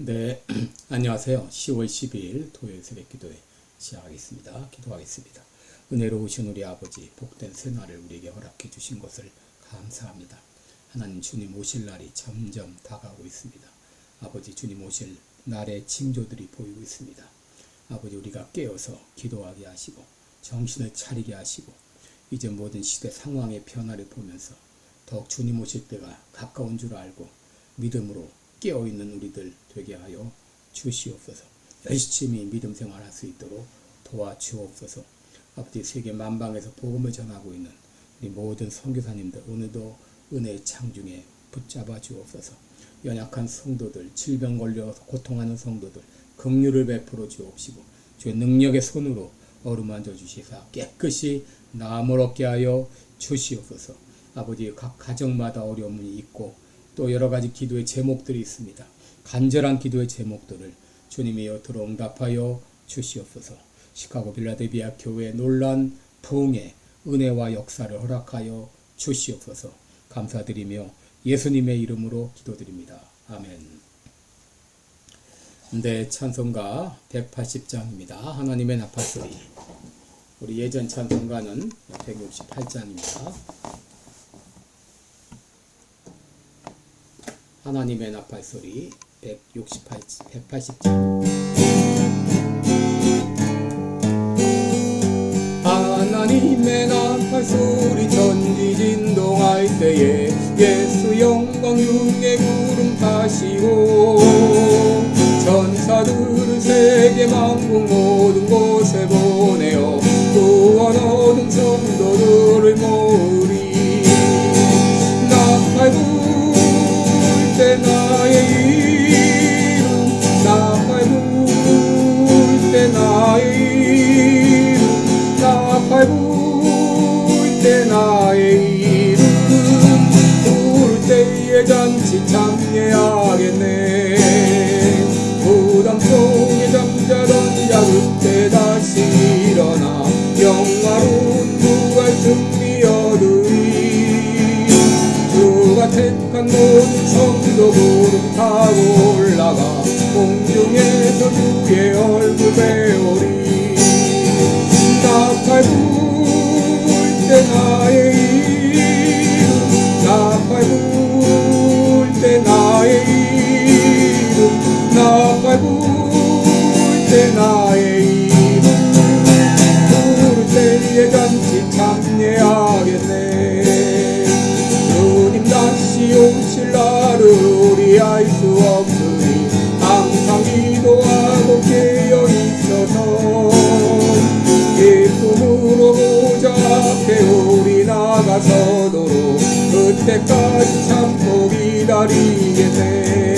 네, 안녕하세요. 10월 12일 토요일 새벽 기도회 시작하겠습니다. 기도하겠습니다. 은혜로우신 우리 아버지, 복된 새날을 우리에게 허락해 주신 것을 감사합니다. 하나님 주님 오실 날이 점점 다가오고 있습니다. 아버지 주님 오실 날의 징조들이 보이고 있습니다. 아버지 우리가 깨어서 기도하게 하시고 정신을 차리게 하시고 이제 모든 시대 상황의 변화를 보면서 더욱 주님 오실 때가 가까운 줄 알고 믿음으로 깨어있는 우리들 되게 하여 주시옵소서. 열심히 믿음 생활할 수 있도록 도와주옵소서. 아버지 세계 만방에서 복음을 전하고 있는 우리 모든 선교사님들 오늘도 은혜의 창중에 붙잡아 주옵소서. 연약한 성도들, 질병 걸려서 고통하는 성도들 긍휼을 베풀어 주옵시고 주의 능력의 손으로 어루만져 주시사 깨끗이 나음을 얻게 하여 주시옵소서. 아버지 각 가정마다 어려움이 있고 또 여러 가지 기도의 제목들이 있습니다. 간절한 기도의 제목들을 주님이여 들어 응답하여 주시옵소서. 시카고 빌라델비아 교회 놀란 부흥의 은혜와 역사를 허락하여 주시옵소서. 감사드리며 예수님의 이름으로 기도드립니다. 아멘. 네, 찬송가 180장입니다. 하나님의 나팔소리. 우리 예전 찬송가는 168장입니다. 하나님의 나팔소리 180장. 하나님의 나팔소리 전지진동할 때에 예수 영광 중에 구름 타시고 천사들을 세계 만국 모든 곳에 보내어 구원 얻은 성도들을 모으리. 나팔 때 나의 이름 나팔 불 때 나의 이름 나팔 불 때 나의 이름 부를 때에 잔치 참여하겠네. 무덤 속에 잠자던 자 그때 다시 일어나 영화로운 부활 승리 얻으리. 주가 택한 모든 성도 구름 타고 올라가 공중에서 주의 얼굴 배우리. 나팔 불 때 나의 이름 나팔 불 때 나의 이름 나팔 불 때 나의 이름 부를 때에 잔치 참여하겠네. 다시 오실 날을 우리 알 수 없으니 항상 기도하고 깨어 있어서 기쁨으로 보좌 앞에 우리 나가서도록 그때까지 참고 기다리겠네.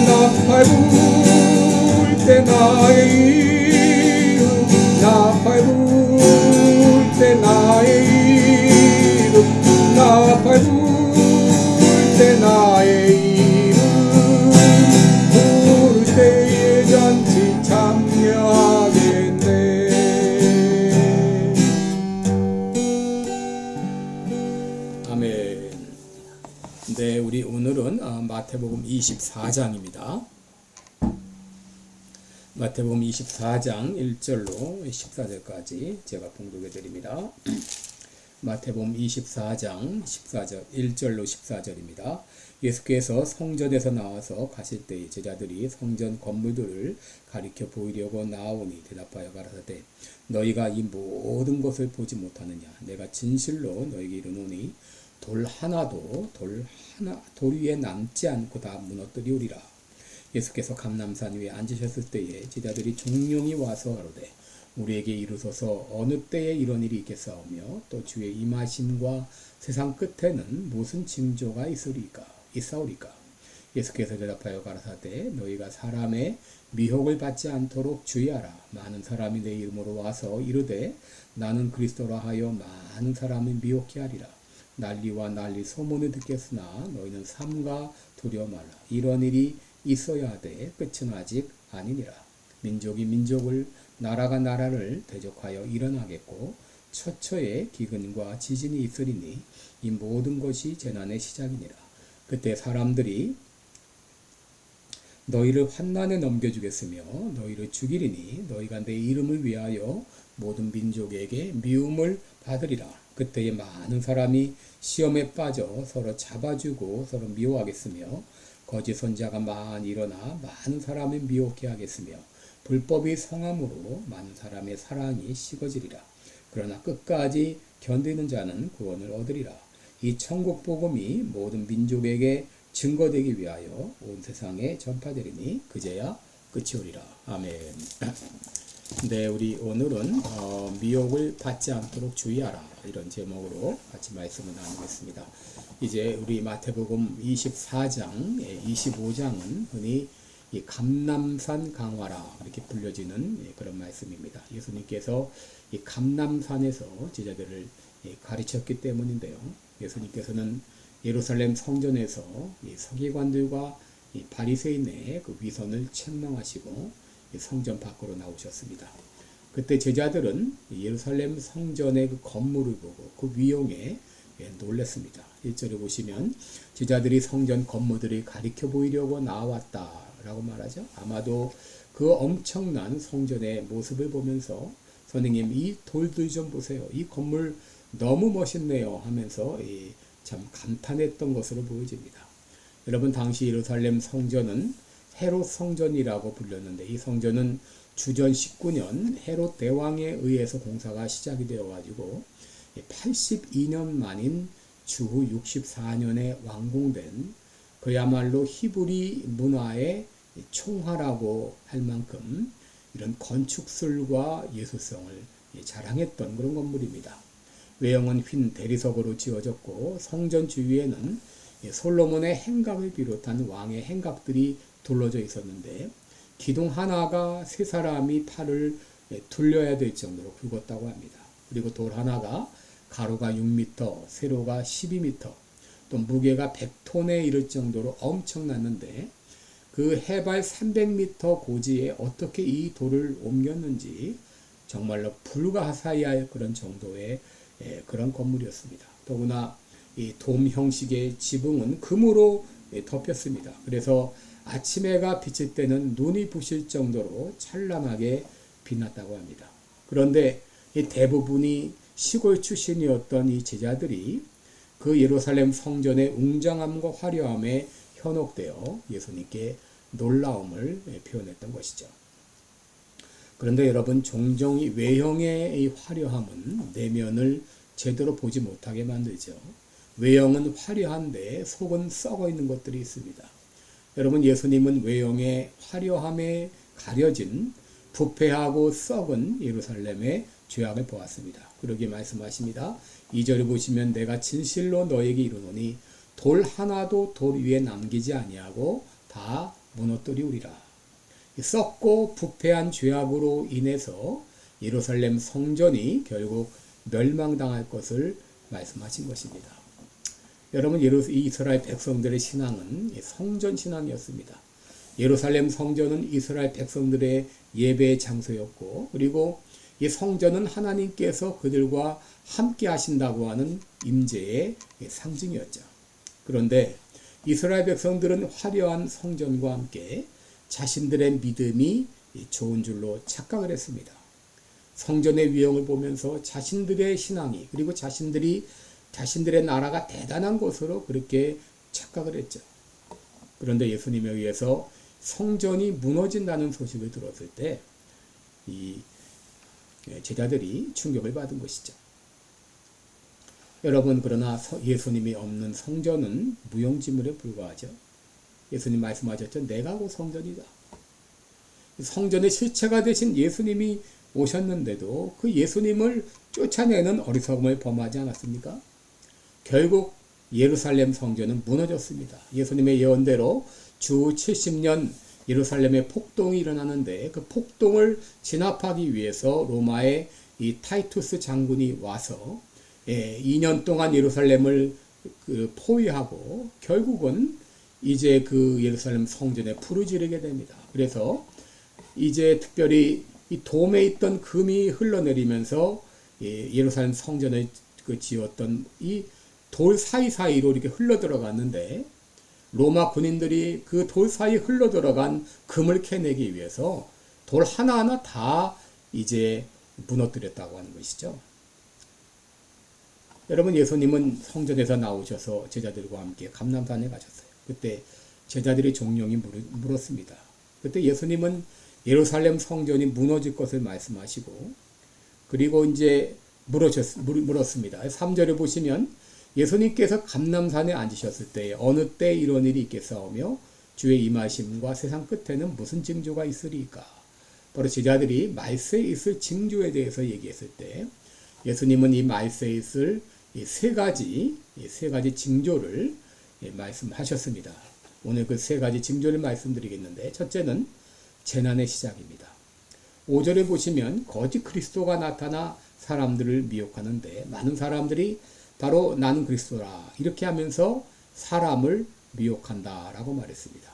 나팔 불 때 나의 이름 나팔 불 때 나의 이름 나팔 불 때 나의 이름 부를 때에 잔치 참여하겠네. 아멘. 네, 우리 오늘은 마태복음 24장입니다. 마태복음 24장 1절로 14절까지 제가 봉독해 드립니다. 마태복음 24장 14절 1절로 14절입니다. 예수께서 성전에서 나와서 가실 때에 제자들이 성전 건물들을 가리켜 보이려고 나오니 대답하여 가라사대 너희가 이 모든 것을 보지 못하느냐. 내가 진실로 너희에게 이르노니 돌 위에 남지 않고 다 무너뜨리우리라. 예수께서 감람산 위에 앉으셨을 때에 제자들이 종용이 와서 가로되 우리에게 이르소서 어느 때에 이런 일이 있겠사오며 또 주의 임하심과 세상 끝에는 무슨 징조가 있사오리까. 예수께서 대답하여 가라사대 너희가 사람의 미혹을 받지 않도록 주의하라. 많은 사람이 내 이름으로 와서 이르되 나는 그리스도라 하여 많은 사람을 미혹케 하리라. 난리와 난리 소문을 듣겠으나 너희는 삼가 두려워 말라. 이런 일이 있어야 하되 끝은 아직 아니니라. 민족이 민족을 나라가 나라를 대적하여 일어나겠고 처처에 기근과 지진이 있으리니 이 모든 것이 재난의 시작이니라. 그때 사람들이 너희를 환난에 넘겨주겠으며 너희를 죽이리니 너희가 내 이름을 위하여 모든 민족에게 미움을 받으리라. 그때에 많은 사람이 시험에 빠져 서로 잡아주고 서로 미워하겠으며 거짓 선자가 많이 일어나 많은 사람을 미혹해 하겠으며 불법이 성함으로 많은 사람의 사랑이 식어지리라. 그러나 끝까지 견디는 자는 구원을 얻으리라. 이 천국 복음이 모든 민족에게 증거되기 위하여 온 세상에 전파되리니 그제야 끝이 오리라. 아멘. 네, 우리 오늘은 미혹을 받지 않도록 주의하라 이런 제목으로 같이 말씀을 나누겠습니다. 이제 우리 마태복음 24장, 25장은 흔히 이 감람산 강화라 이렇게 불려지는 그런 말씀입니다. 예수님께서 이 감람산에서 제자들을 가르쳤기 때문인데요. 예수님께서는 예루살렘 성전에서 이 서기관들과 이 바리새인의 그 위선을 책망하시고 성전 밖으로 나오셨습니다. 그때 제자들은 예루살렘 성전의 그 건물을 보고 그 위용에 놀랐습니다. 1절에 보시면 제자들이 성전 건물들을 가리켜 보이려고 나왔다라고 말하죠. 아마도 그 엄청난 성전의 모습을 보면서 선생님 이 돌들 좀 보세요. 이 건물 너무 멋있네요 하면서 참 감탄했던 것으로 보여집니다. 여러분 당시 예루살렘 성전은 헤롯 성전이라고 불렸는데 이 성전은 주전 19년 헤롯 대왕에 의해서 공사가 시작이 되어 가지고 82년 만인 주후 64년에 완공된 그야말로 히브리 문화의 총화라고 할 만큼 이런 건축술과 예술성을 자랑했던 그런 건물입니다. 외형은 흰 대리석으로 지어졌고 성전 주위에는 솔로몬의 행각을 비롯한 왕의 행각들이 둘러져 있었는데 기둥 하나가 세 사람이 팔을 둘려야 될 정도로 굵었다고 합니다. 그리고 돌 하나가 가로가 6m, 세로가 12m, 또 무게가 100톤에 이를 정도로 엄청났는데 그 해발 300m 고지에 어떻게 이 돌을 옮겼는지 정말로 불가사의할 그런 정도의 그런 건물이었습니다. 더구나 이 돔 형식의 지붕은 금으로 덮였습니다. 그래서 아침 해가 비칠 때는 눈이 부실 정도로 찬란하게 빛났다고 합니다. 그런데 이 대부분이 시골 출신이었던 이 제자들이 그 예루살렘 성전의 웅장함과 화려함에 현혹되어 예수님께 놀라움을 표현했던 것이죠. 그런데 여러분 종종 이 외형의 이 화려함은 내면을 제대로 보지 못하게 만들죠. 외형은 화려한데 속은 썩어 있는 것들이 있습니다. 여러분 예수님은 외형의 화려함에 가려진 부패하고 썩은 예루살렘의 죄악을 보았습니다. 그러기에 말씀하십니다. 2절에 보시면 내가 진실로 너에게 이르노니 돌 하나도 돌 위에 남기지 아니하고 다 무너뜨리우리라. 썩고 부패한 죄악으로 인해서 예루살렘 성전이 결국 멸망당할 것을 말씀하신 것입니다. 여러분 이스라엘 백성들의 신앙은 성전 신앙이었습니다. 예루살렘 성전은 이스라엘 백성들의 예배의 장소였고 그리고 이 성전은 하나님께서 그들과 함께 하신다고 하는 임재의 상징이었죠. 그런데 이스라엘 백성들은 화려한 성전과 함께 자신들의 믿음이 좋은 줄로 착각을 했습니다. 성전의 위형을 보면서 자신들의 신앙이 그리고 자신들의 나라가 대단한 것으로 그렇게 착각을 했죠. 그런데 예수님에 의해서 성전이 무너진다는 소식을 들었을 때 이 제자들이 충격을 받은 것이죠. 여러분 그러나 예수님이 없는 성전은 무용지물에 불과하죠. 예수님 말씀하셨죠. 내가 곧 성전이다. 성전의 실체가 되신 예수님이 오셨는데도 그 예수님을 쫓아내는 어리석음을 범하지 않았습니까? 결국 예루살렘 성전은 무너졌습니다. 예수님의 예언대로 주 70년 예루살렘에 폭동이 일어나는데 그 폭동을 진압하기 위해서 로마의 이 타이투스 장군이 와서 2년 동안 예루살렘을 포위하고 결국은 이제 그 예루살렘 성전에 불을 지르게 됩니다. 그래서 이제 특별히 이 돔에 있던 금이 흘러내리면서 예루살렘 성전을 지었던 이 돌 사이사이로 이렇게 흘러 들어갔는데 로마 군인들이 그 돌 사이 흘러 들어간 금을 캐내기 위해서 돌 하나하나 다 이제 무너뜨렸다고 하는 것이죠. 여러분, 예수님은 성전에서 나오셔서 제자들과 함께 감람산에 가셨어요. 그때 제자들이 종용이 물었습니다. 그때 예수님은 예루살렘 성전이 무너질 것을 말씀하시고, 그리고 이제 물었습니다. 3절에 보시면 예수님께서 감람산에 앉으셨을 때 어느 때 이런 일이 있겠사오며 주의 임하심과 세상 끝에는 무슨 징조가 있으리까? 바로 제자들이 말세에 있을 징조에 대해서 얘기했을 때 예수님은 이 말세에 있을 이 세 가지 징조를 말씀하셨습니다. 오늘 그 세 가지 징조를 말씀드리겠는데, 첫째는 재난의 시작입니다. 5절에 보시면 거짓 그리스도가 나타나 사람들을 미혹하는데 많은 사람들이 바로 나는 그리스도라 이렇게 하면서 사람을 미혹한다라고 말했습니다.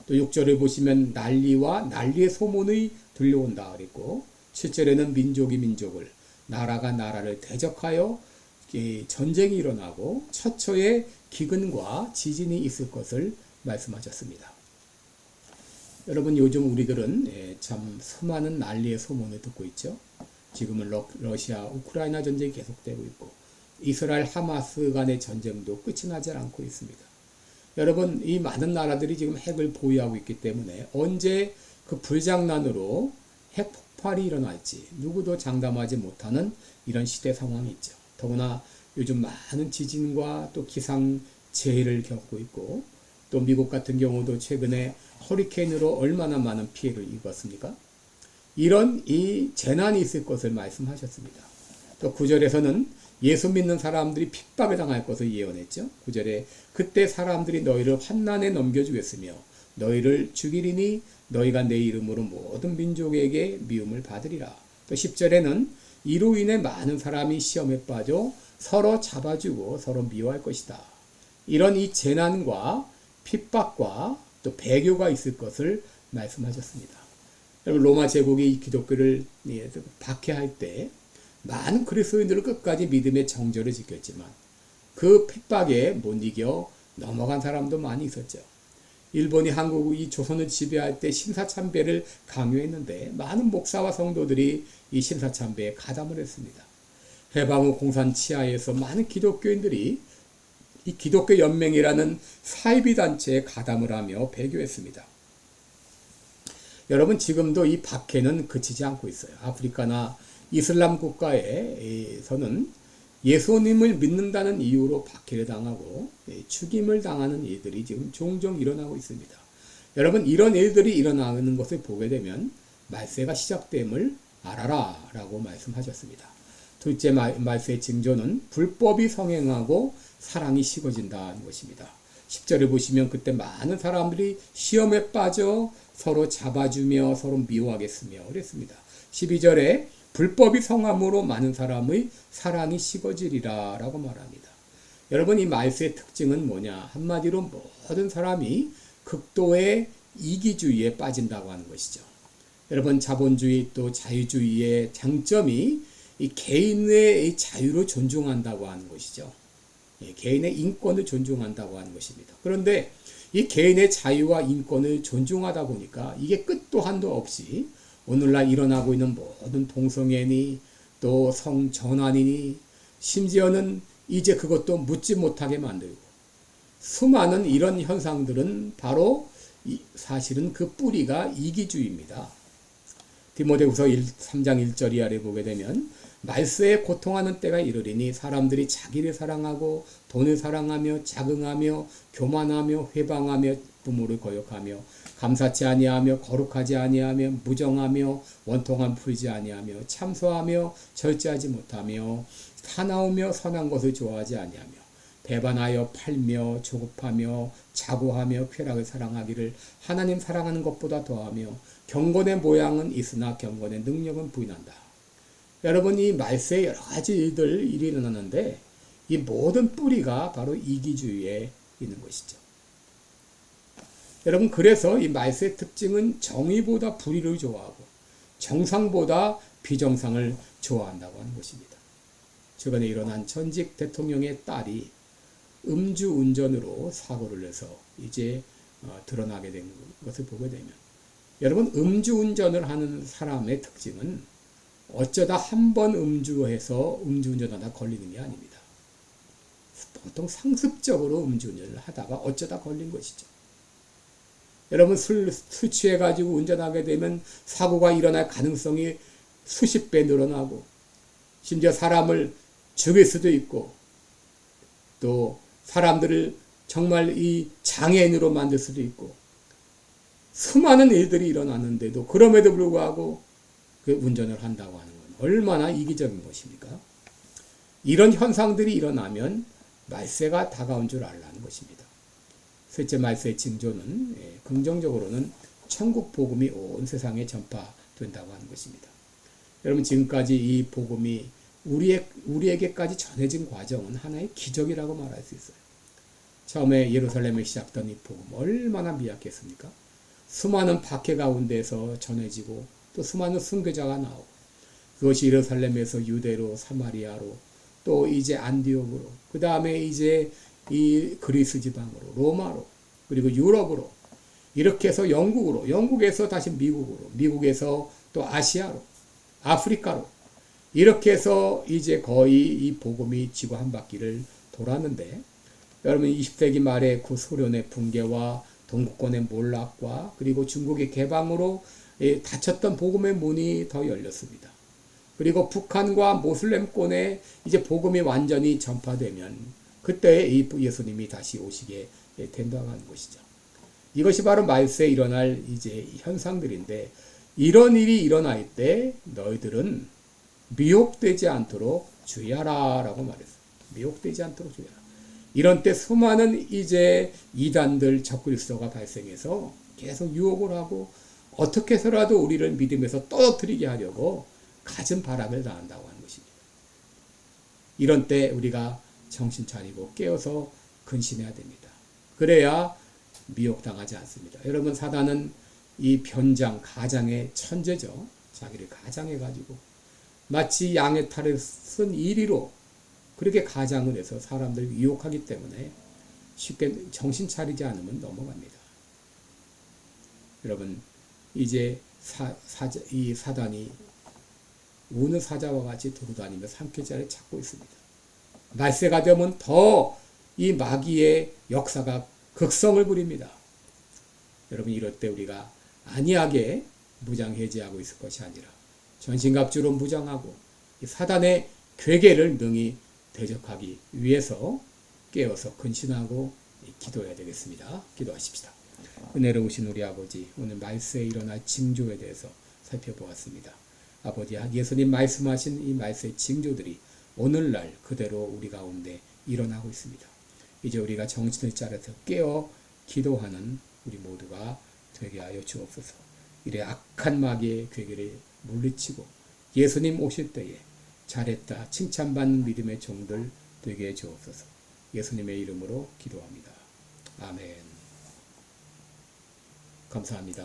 또 6절에 보시면 난리와 난리의 소문이 들려온다 그랬고, 7절에는 민족이 민족을, 나라가 나라를 대적하여 전쟁이 일어나고 처처에 기근과 지진이 있을 것을 말씀하셨습니다. 여러분, 요즘 우리들은 참 수많은 난리의 소문을 듣고 있죠. 지금은 러시아 우크라이나 전쟁이 계속되고 있고 이스라엘 하마스 간의 전쟁도 끝이 나지 않고 있습니다. 여러분, 이 많은 나라들이 지금 핵을 보유하고 있기 때문에 언제 그 불장난으로 핵 폭발이 일어날지 누구도 장담하지 못하는 이런 시대 상황이 있죠. 더구나 요즘 많은 지진과 또 기상재해를 겪고 있고, 또 미국 같은 경우도 최근에 허리케인으로 얼마나 많은 피해를 입었습니까? 이런 이 재난이 있을 것을 말씀하셨습니다. 또 9절에서는 예수 믿는 사람들이 핍박을 당할 것을 예언했죠. 9절에 그때 사람들이 너희를 환난에 넘겨주겠으며 너희를 죽이리니 너희가 내 이름으로 모든 민족에게 미움을 받으리라. 또 10절에는 이로 인해 많은 사람이 시험에 빠져 서로 잡아주고 서로 미워할 것이다. 이런 이 재난과 핍박과 또 배교가 있을 것을 말씀하셨습니다. 여러분, 로마 제국이 이 기독교를 박해할 때 많은 그리스도인들은 끝까지 믿음의 정절을 지켰지만 그 핍박에 못 이겨 넘어간 사람도 많이 있었죠. 일본이 이 조선을 지배할 때 신사참배를 강요했는데 많은 목사와 성도들이 이 신사참배에 가담을 했습니다. 해방 후 공산 치하에서 많은 기독교인들이 이 기독교 연맹이라는 사이비 단체에 가담을 하며 배교했습니다. 여러분, 지금도 이 박해는 그치지 않고 있어요. 아프리카나 이슬람 국가에서는 예수님을 믿는다는 이유로 박해를 당하고 죽임을 당하는 일들이 지금 종종 일어나고 있습니다. 여러분, 이런 일들이 일어나는 것을 보게 되면 말세가 시작됨을 알아라 라고 말씀하셨습니다. 둘째 말세의 징조는 불법이 성행하고 사랑이 식어진다는 것입니다. 10절에 보시면 그때 많은 사람들이 시험에 빠져 서로 잡아주며 서로 미워하겠으며 그랬습니다. 12절에 불법이 성함으로 많은 사람의 사랑이 식어지리라 라고 말합니다. 여러분, 이 말세의 특징은 뭐냐? 한마디로 모든 사람이 극도의 이기주의에 빠진다고 하는 것이죠. 여러분, 자본주의 또 자유주의의 장점이 이 개인의 자유를 존중한다고 하는 것이죠. 개인의 인권을 존중한다고 하는 것입니다. 그런데 이 개인의 자유와 인권을 존중하다 보니까 이게 끝도 한도 없이 오늘날 일어나고 있는 모든 동성애니 또 성전환이니 심지어는 이제 그것도 묻지 못하게 만들고 수많은 이런 현상들은 바로 사실은 그 뿌리가 이기주의입니다. 디모데후서 3장 1절 이하를 보게 되면 말세에 고통하는 때가 이르리니 사람들이 자기를 사랑하고 돈을 사랑하며 자긍하며 교만하며 회방하며 부모를 거역하며 감사치 아니하며 거룩하지 아니하며 무정하며 원통함 풀지 아니하며 참소하며 절제하지 못하며 사나우며 선한 것을 좋아하지 아니하며 배반하여 팔며 조급하며 자고하며 쾌락을 사랑하기를 하나님 사랑하는 것보다 더하며 경건의 모양은 있으나 경건의 능력은 부인한다. 여러분, 이 말세에 여러 가지 일이 일어나는데 이 모든 뿌리가 바로 이기주의에 있는 것이죠. 여러분, 그래서 이 말세의 특징은 정의보다 불의를 좋아하고 정상보다 비정상을 좋아한다고 하는 것입니다. 최근에 일어난 전직 대통령의 딸이 음주운전으로 사고를 내서 이제 드러나게 된 것을 보게 되면, 여러분, 음주운전을 하는 사람의 특징은 어쩌다 한 번 음주해서 음주운전하다 걸리는 게 아닙니다. 보통 상습적으로 음주운전을 하다가 어쩌다 걸린 것이죠. 여러분, 술 취해가지고 운전하게 되면 사고가 일어날 가능성이 수십 배 늘어나고, 심지어 사람을 죽일 수도 있고, 또 사람들을 정말 이 장애인으로 만들 수도 있고, 수많은 일들이 일어나는데도 그럼에도 불구하고 그 운전을 한다고 하는 건 얼마나 이기적인 것입니까? 이런 현상들이 일어나면 말세가 다가온 줄 알라는 것입니다. 셋째 말세의 징조는 긍정적으로는 천국 복음이 온 세상에 전파된다고 하는 것입니다. 여러분, 지금까지 이 복음이 우리에게까지 전해진 과정은 하나의 기적이라고 말할 수 있어요. 처음에 예루살렘에 시작된 이 복음 얼마나 미약했습니까? 수많은 박해 가운데서 전해지고 또 수많은 순교자가 나오고, 그것이 예루살렘에서 유대로, 사마리아로, 또 이제 안디옥으로, 그 다음에 이제 이 그리스 지방으로, 로마로, 그리고 유럽으로, 이렇게 해서 영국으로, 영국에서 다시 미국으로, 미국에서 또 아시아로, 아프리카로, 이렇게 해서 이제 거의 이 복음이 지구 한 바퀴를 돌았는데, 여러분, 20세기 말에 그 소련의 붕괴와 동구권의 몰락과 그리고 중국의 개방으로 닫혔던 복음의 문이 더 열렸습니다. 그리고 북한과 모슬렘권에 이제 복음이 완전히 전파되면 그때 이 예수님이 다시 오시게 된다고 하는 것이죠. 이것이 바로 말세에 일어날 이제 현상들인데, 이런 일이 일어날 때 너희들은 미혹되지 않도록 주의하라 라고 말했어요. 미혹되지 않도록 주의하라. 이런 때 수많은 이제 이단들, 적그리스도가 발생해서 계속 유혹을 하고 어떻게 해서라도 우리를 믿음에서 떨어뜨리게 하려고 갖은 바람을 다한다고 하는 것입니다. 이런 때 우리가 정신 차리고 깨어서 근신해야 됩니다. 그래야 미혹당하지 않습니다. 여러분, 사단은 이 변장, 가장의 천재죠. 자기를 가장해가지고 마치 양의 탈을 쓴 이리로 그렇게 가장을 해서 사람들을 유혹하기 때문에 쉽게 정신 차리지 않으면 넘어갑니다. 여러분, 이제 이 사단이 우는 사자와 같이 돌아다니며 삼킬자를 찾고 있습니다. 말세가 되면 더 이 마귀의 역사가 극성을 부립니다. 여러분, 이럴 때 우리가 안이하게 무장해제하고 있을 것이 아니라 전신갑주로 무장하고 이 사단의 괴계를 능히 대적하기 위해서 깨어서 근신하고 기도해야 되겠습니다. 기도하십시다. 은혜로우신 우리 아버지, 오늘 말세에 일어날 징조에 대해서 살펴보았습니다. 아버지, 예수님 말씀하신 이 말세의 징조들이 오늘날 그대로 우리 가운데 일어나고 있습니다. 이제 우리가 정신을 차려서 깨어 기도하는 우리 모두가 되게 하여 주옵소서. 이래 악한 마귀의 괴계를 물리치고 예수님 오실 때에 잘했다 칭찬받는 믿음의 종들 되게 해 주옵소서. 예수님의 이름으로 기도합니다. 아멘. 감사합니다.